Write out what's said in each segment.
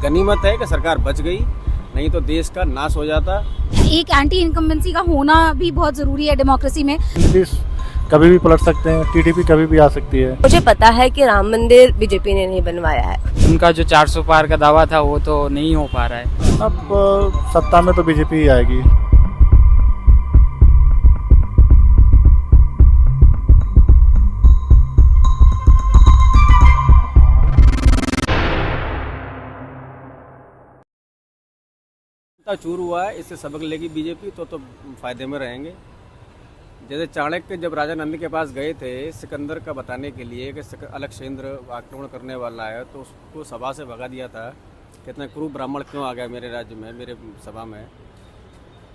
गनीमत है कि सरकार बच गई, नहीं तो देश का नाश हो जाता। एक एंटी इनकम्बेंसी का होना भी बहुत जरूरी है डेमोक्रेसी में। नीतीश कभी भी पलट सकते हैं, टीडीपी कभी भी आ सकती है। मुझे पता है कि राम मंदिर बीजेपी ने नहीं बनवाया है। उनका जो 400 पार का दावा था वो तो नहीं हो पा रहा है। अब सत्ता में तो बीजेपी ही आएगी। चूर हुआ है, इससे सबक लेगी बीजेपी तो फायदे में रहेंगे। जैसे चाणक्य जब राजा नंद के पास गए थे सिकंदर का बताने के लिए कि अलकनंदा आक्रमण करने वाला है, तो उसको सभा से भगा दिया था। कितना क्रूर ब्राह्मण क्यों आ गया मेरे राज्य में, मेरे सभा में।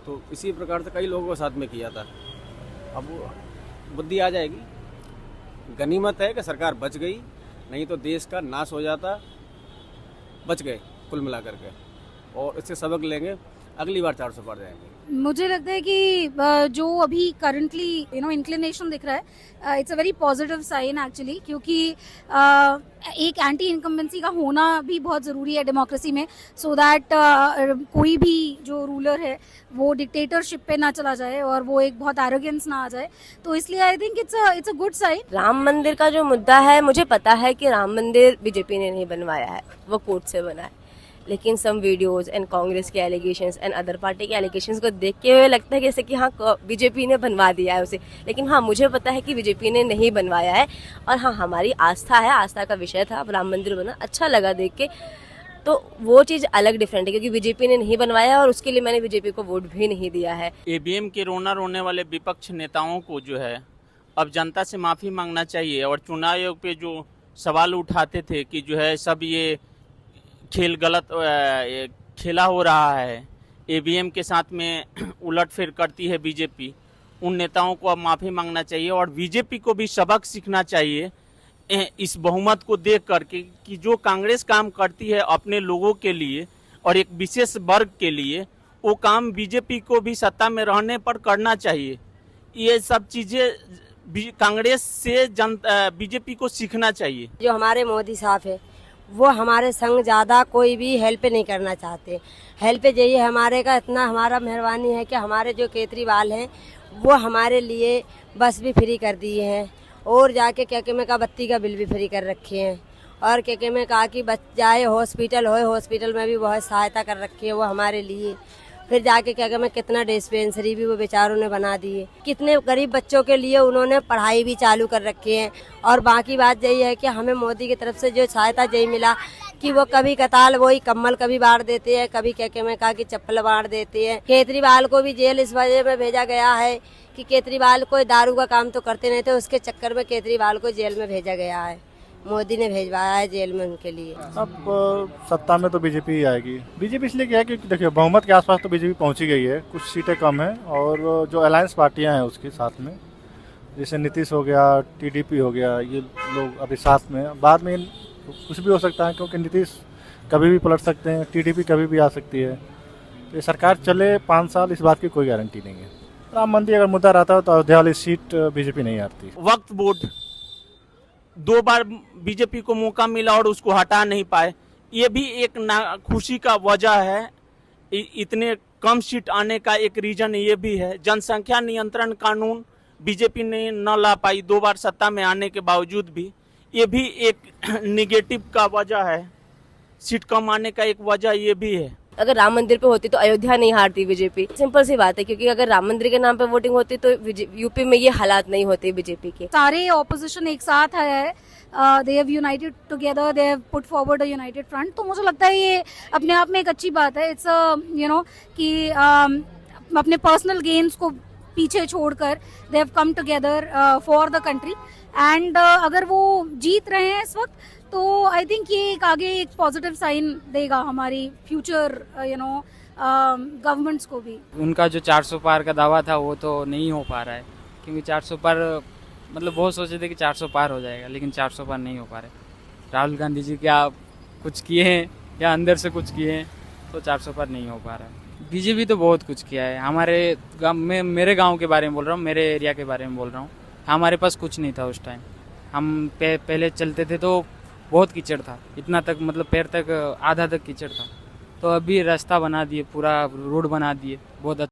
तो इसी प्रकार से कई लोगों को साथ में किया था। अब बुद्धि आ जाएगी। गनीमत है कि सरकार बच गई, नहीं तो देश का नाश हो जाता। बच गए कुल मिलाकर के, और इससे सबक लेंगे, अगली बार 400 पार जाएंगे। मुझे लगता है कि जो अभी करंटली इंक्लिनेशन दिख रहा है, it's a very positive sign actually, क्योंकि एक एंटी इनकम्बेंसी का होना भी बहुत ज़रूरी है डेमोक्रेसी में, सो दैट कोई भी जो रूलर है वो डिक्टेटरशिप पे ना चला जाए और वो एक बहुत एरोगेंस ना आ जाए। तो इसलिए I think it's a good sign. Ram Mandir का जो मुद्दा है, मुझे पता है कि राम मंदिर बीजेपी ने नहीं बनवाया है, वो कोर्ट से बना है। लेकिन सम वीडियोस एंड कांग्रेस के एलिगेशंस एंड अदर पार्टी के एलिगेशंस को देख के हुए लगता है जैसे कि हाँ बीजेपी ने बनवा दिया है उसे। लेकिन हाँ, मुझे पता है कि बीजेपी ने नहीं बनवाया है। और हाँ, हमारी आस्था है, आस्था का विषय था। अब राम मंदिर बना, अच्छा लगा देख के। तो वो चीज़ अलग डिफरेंट है, क्योंकि बीजेपी ने नहीं बनवाया और उसके लिए मैंने बीजेपी को वोट भी नहीं दिया है। ईवीएम के रोना रोने वाले विपक्ष नेताओं को जो है अब जनता से माफ़ी मांगना चाहिए। और चुनाव आयोग पे जो सवाल उठाते थे कि जो है सब ये खेल गलत खेला हो रहा है, ईवीएम के साथ में उलटफेर करती है बीजेपी, उन नेताओं को अब माफ़ी मांगना चाहिए। और बीजेपी को भी सबक सीखना चाहिए इस बहुमत को देख करके कि जो कांग्रेस काम करती है अपने लोगों के लिए और एक विशेष वर्ग के लिए, वो काम बीजेपी को भी सत्ता में रहने पर करना चाहिए। ये सब चीज़ें कांग्रेस से बीजेपी को सीखना चाहिए। जो हमारे मोदी साहब है वो हमारे संग ज़्यादा कोई भी हेल्प नहीं करना चाहते। हेल्प यही है हमारे का, इतना हमारा मेहरबानी है कि हमारे जो केजरीवाल हैं वो हमारे लिए बस भी फ्री कर दिए हैं, और जाके क्या में का बत्ती का बिल भी फ्री कर रखे हैं, और क्या में कहा कि जाए हॉस्पिटल हो, हॉस्पिटल में भी बहुत सहायता कर रखी है वो हमारे लिए। फिर जाके क्या में कितना डिस्पेंसरी भी वो बेचारों ने बना दिए, कितने गरीब बच्चों के लिए उन्होंने पढ़ाई भी चालू कर रखी है। और बाकी बात यही है कि हमें मोदी की तरफ से जो सहायता यही मिला कि वो कभी कताल वही कम्बल कभी बांट देते हैं, कभी क्या में कहा कि चप्पल बांट देते हैं। केजरीवाल को भी जेल इस वजह में भेजा गया है कि केजरीवाल कोई दारू का काम तो करते नहीं थे, उसके चक्कर में केजरीवाल को जेल में भेजा गया है। मोदी ने भेजवाया है जेल में उनके लिए। अब सत्ता में तो बीजेपी ही आएगी। बीजेपी इसलिए क्या है कि देखिए बहुमत के आसपास तो बीजेपी पहुंची गई है, कुछ सीटें कम हैं, और जो अलायंस पार्टियां हैं उसके साथ में, जैसे नीतीश हो गया, टीडीपी हो गया, ये लोग अभी साथ में। बाद में कुछ भी हो सकता है, क्योंकि नीतीश कभी भी पलट सकते हैं, टीडीपी कभी भी आ सकती है। तो ये सरकार चले 5 साल, इस बात की कोई गारंटी नहीं है। राम मंदिर अगर मुद्दा रहता है तो अयोध्या वाली सीट बीजेपी नहीं हारती। वक्फ बोर्ड 2 बार बीजेपी को मौका मिला और उसको हटा नहीं पाए, ये भी एक खुशी का वजह है। इतने कम सीट आने का एक रीजन ये भी है। जनसंख्या नियंत्रण कानून बीजेपी ने न ला पाई 2 बार सत्ता में आने के बावजूद भी, ये भी एक निगेटिव का वजह है। सीट कम आने का एक वजह ये भी है। अगर राम मंदिर पे होती तो अयोध्या नहीं हारती बीजेपी, सिंपल सी बात है। क्योंकि अगर राम मंदिर के नाम पे वोटिंग होती तो यूपी में ये हालात नहीं होते बीजेपी के। सारे ऑपोजिशन एक साथ है, they have United together, they have put forward a United front. तो मुझे लगता है ये अपने आप में एक अच्छी बात है। इट्स कि अपने पर्सनल गेन्स को पीछे छोड़कर they have come together for the country. And अगर वो जीत रहे हैं इस वक्त, तो आई थिंक ये एक आगे एक पॉजिटिव साइन देगा हमारी फ्यूचर गवर्नमेंट्स को भी। उनका जो 400 पार का दावा था वो तो नहीं हो पा रहा है, क्योंकि 400 पार मतलब बहुत सोचे थे कि 400 पार हो जाएगा, लेकिन 400 पार नहीं हो पा रहे। राहुल गांधी जी क्या कुछ किए हैं या अंदर से कुछ किए हैं, तो 400 पार नहीं हो पा रहा है। बीजेपी तो बहुत कुछ किया है हमारे गाँव में, मेरे गाँव के बारे में बोल रहा हूँ, मेरे एरिया के बारे में बोल रहा हूँ। हमारे पास कुछ नहीं था उस टाइम। हम पहले चलते थे तो बहुत कीचड़ था, इतना तक मतलब पैर तक आधा तक कीचड़ था। तो अभी रास्ता बना दिए, पूरा रोड बना दिए, बहुत अच्छा।